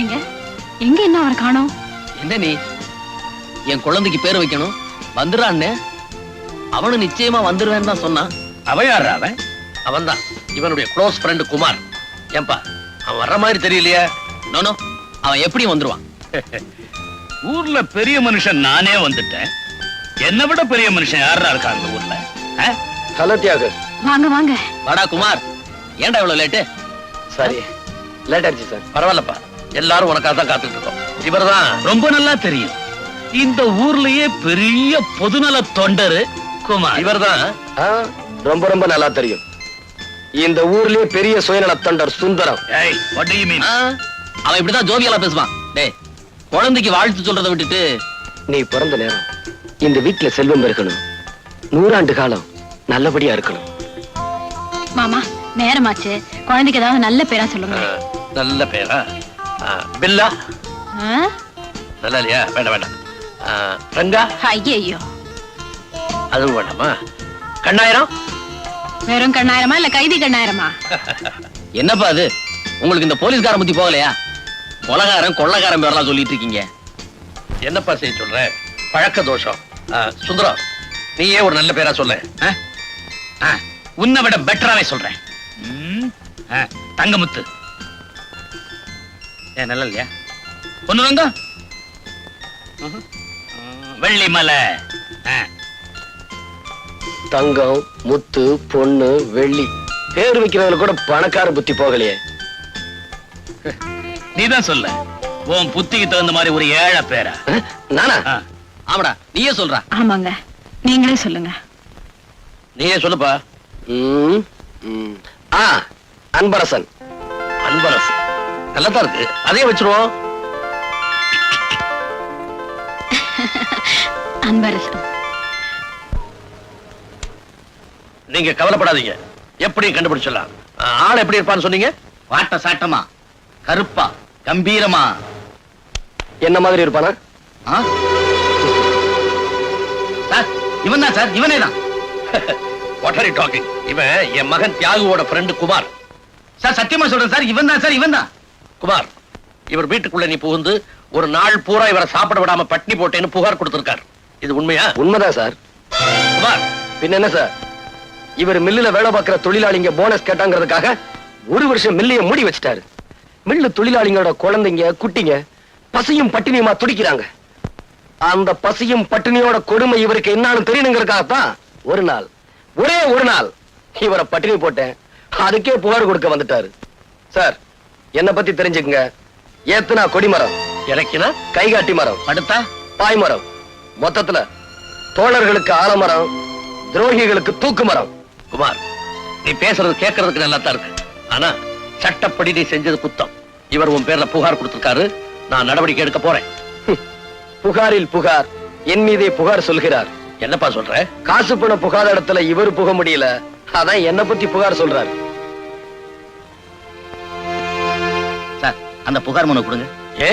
எங்க எங்க என்ன அவரை காணோம்? என்ன நீ என் குழந்தைக்கு பேர் வைக்கணும் வந்துடுறான்னு அவனு நிச்சயமா வந்துருவேன்னு தான் சொன்னான். அவன் யாரா அவன்? அவன் தான் இவனுடைய க்ளோஸ் ஃப்ரெண்ட் குமார். ஏன்பா அவன் வர்ற மாதிரி தெரியலையே? நோனோ அவன் எப்படி வந்துருவான்? ஊர்ல பெரிய மனுஷன் நானே வந்துட்டேன். என்னை விட பெரிய மனுஷன் யாரா இருக்கா அந்த ஊர்ல? ஹலோ தியாகு. வாங்க வாங்க. வாடா குமார். ஏன்டா இவ்வளவு லேட்டு? சாரி லேட் ஆயிடுச்சு சார். பரவாயில்லப்பா, எல்லாரும் உனக்காக தான் காத்துட்டு இருக்கோம். இவர்தான் ரொம்ப நல்லா தெரியும். இந்த ஊர்லயே பெரிய பொதுநல தொண்டரு குமார். இவர்தான் ரொம்ப ரொம்ப நல்லா தெரியும். இந்த ஊர்லயே பெரிய சுயநல தொண்டர் Sundaram. What do you mean? அவன் இப்படிதான் ஜோவியலா பேசுவான். டேய், குழந்தைக்கு வாழ்த்து சொல்றதை விட்டுட்டு நீ பிறந்த நேரம் இந்த வீட்டுல செல்வம் பெருக்கணும், 100 ஆண்டு காலம் நல்லபடியா இருக்கணும். மாமா நேரமாச்சு, குழந்தைக்கு ஏதாவது நல்ல பேரா சொல்லுங்க. நல்ல பேரா? பில்லா ஆ? நல்லா இல்லையா? வேண்டாம் வேண்டாம். ரங்கா? ஐயையோ, அதுவும் வேண்டாமா? கண்ணாயிரம்? வெறும் கண்ணாயிரமா இல்ல கைதி கண்ணாயிரமா? என்னப்பா அது, உங்களுக்கு இந்த போலீஸ்கார புத்தி போகலையா? கொலகாரன் கொள்ளக்காரன் பேரெல்லாம் சொல்லிட்டு இருக்கீங்க. என்னப்பா செய்ய சொல்ற? பழக்க தோஷம். சுந்தரம், நீயே ஒரு நல்ல பேரா சொல்ல. உன்னை விட பெட்டராவே சொல்றேன். தங்கமுத்து. ஏன் நல்லா இல்லையா? ஒண்ணு வாங்க. வெள்ளிமலை. தங்கம், முத்து, பொண்ணு, வெள்ளி பேர் வைக்கிறவங்க கூட பணக்கார புத்தி போகலையே. நீதான் சொல்ல, உன் புத்திக்கு தகுந்த மாதிரி ஒரு ஏழை பேரா? நானா? ஆமாடா, நீயே சொல்ற. ஆமாங்க, நீங்களே சொல்லுங்க. நீயே சொல்லுப்பா. அன்பரசன். அன்பரசன் நல்லதா இருக்கு, அதே வச்சிருவோம். அன்பரசன். நீங்க கவலைப்படாதீங்க, எப்படி கண்டுபிடிச்சிடலாம். ஆள் எப்படி இருப்பான்னு சொன்னீங்க? வாட்ட சாட்டமா, கருப்பா, கம்பீரமா? என்ன மாதிரி இருப்பானா? சார் இவன் தான் சார், இவனே தான். What are you talking? இவன் என் மகன் தியாகுவோட ஃப்ரெண்ட் குமார். சார் சத்தியமா சொல்றேன் சார், இவன் தான் சார், இவன் தான். குமார், இவர் வீட்டுக்குள்ள நீ புகுந்து ஒரு நாள் பூரா இவரை சாப்பிட விடாம பட்னி போட்டேன்னு புகார் கொடுத்திருக்கார். இது உண்மையா? உண்மைதான் சார். குமார், பின்ன என்ன சார், இவர் மில்லுல வேலை பார்க்கிற தொழிலாளிங்க போனஸ் கேட்டாங்கிறதுக்காக 1 வருஷம் மில்லைய மூடி வச்சிட்டாரு. மில்லு தொழிலாளிங்களோட குழந்தைங்க குட்டிங்க பசியும் பட்டினியுமா துடிக்கிறாங்க. அந்த பசியும் பட்டினியோட கொடுமை இவருக்கு என்னாலும் தெரியணுங்கிறதுக்காகத்தான் ஒரே ஒரு நாள் இவரை பட்டினி போட்டேன். அதுக்கே புகார் கொடுக்க வந்துட்டாரு. சார், என்ன பத்தி தெரிஞ்சுக்குங்க. ஏத்துனா கொடிமரம், இறக்கினா கைகாட்டி மரம், படுத்தா பாய்மரம், மொத்தத்துல தோழர்களுக்கு ஆலமரம், துரோகிகளுக்கு தூக்கு மரம். குமார், நீ பேசுறது கேட்கறதுக்கு நல்லா தான் இருக்கு. ஆனா சட்டப்படி நீ செஞ்சது குத்தம். இவர் உன் பேர்ல புகார் கொடுத்திருக்காரு. நான் நடவடிக்கை எடுக்க போறேன். புகாரில் புகார், என் மீதே புகார் சொல்கிறார். என்னப்பா சொல்ற? காசு பண புகாத இடத்துல இவர் புக முடியல, அதான் என்ன பத்தி புகார் சொல்றாரு. சார் அந்த புகார் மனு கொடுங்க. ஏ,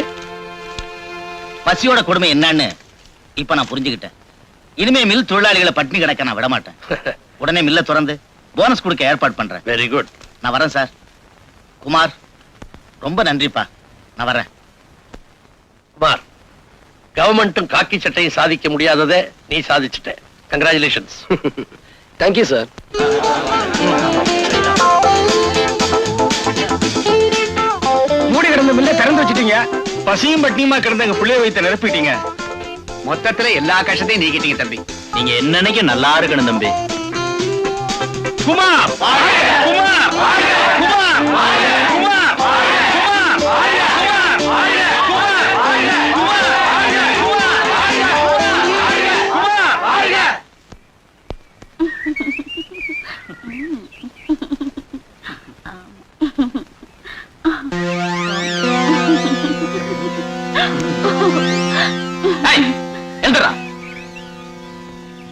பசியோட கொடுமை என்னன்னு இப்ப நான் புரிஞ்சுக்கிட்டேன். இனிமே மில் தொழிலாளிகளை பட்டினி கிடக்க நான் விட மாட்டேன். உடனே மில்ல திறந்து போனஸ் கொடுக்க ஏற்பாடு பண்றேன். Very good. நான் வரேன் சார். குமார், ரொம்ப நன்றிப்பா. நான் வரேன். குமார், கவர்மெண்ட்டும் காக்கி சட்டையும் சாதிக்க முடியாததை நீ சாதிச்சுட்ட. கங்க்ராச்சுலேஷன்ஸ். Thank you sir. மூடி கிடந்த மில்ல திறந்து வச்சிட்டீங்க. பசியும் பட்டினியுமா கிடந்த எங்க பிள்ளைய வைத்த நிரப்பிட்டீங்க. மொத்தத்துல எல்லா கஷ்டத்தையும் நீக்கிட்டீங்க தம்பி. நீங்க என்னன்னைக்கு நல்லா இருக்கணும் தம்பி. குமார், குமார், குமார், குமார்,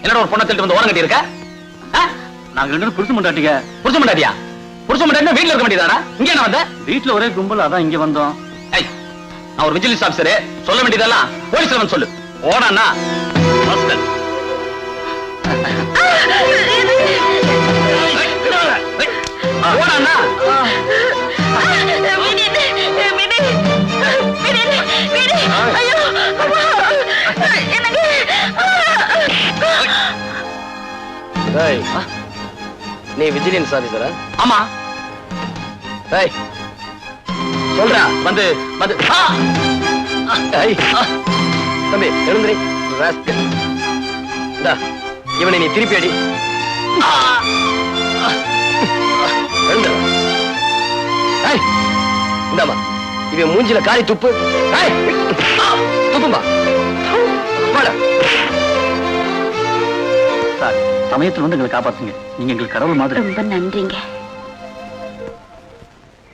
என்னோட ஒரு பொண்ணை திருட்டு வந்து ஓரம் கட்டி இருக்க? நாங்க ரெண்டு புருஷ மாட்டாட்டிங்க. புருஷ மாட்டாட்டியா? புருஷ மாட்டாட்டியா வீட்டுல இருக்க வேண்டியதானா? இங்க என்ன வந்த? வீட்டுல ஒரே கும்பல், அதான் இங்க வந்தோம். நான் ஒரு விஜிலன்ஸ் ஆபீசர், சொல்ல வேண்டியதெல்லாம் போலீஸ்ல வந்து சொல்லு. ஓடானா ஓடானா ஏய், நீ விஜிலன்ஸ் ஆபீசரா? ஆமா. ஏய், சொல்றா. வந்து வந்து ஏய், தம்பி எழுந்திரி. ராஸ்கல். இந்தா, இவனை நீ திருப்பி அடி. எழுந்துடா. ஏய், இந்தாம்மா, இவன் மூஞ்சில காரி துப்பு. ஏய், துப்புமா. வாடா. சார், சமயத்துல வந்து எங்களை காப்பாத்துங்க. நீங்க எங்களுக்கு கடவுள் மாதிரி. ரொம்ப நன்றிங்க.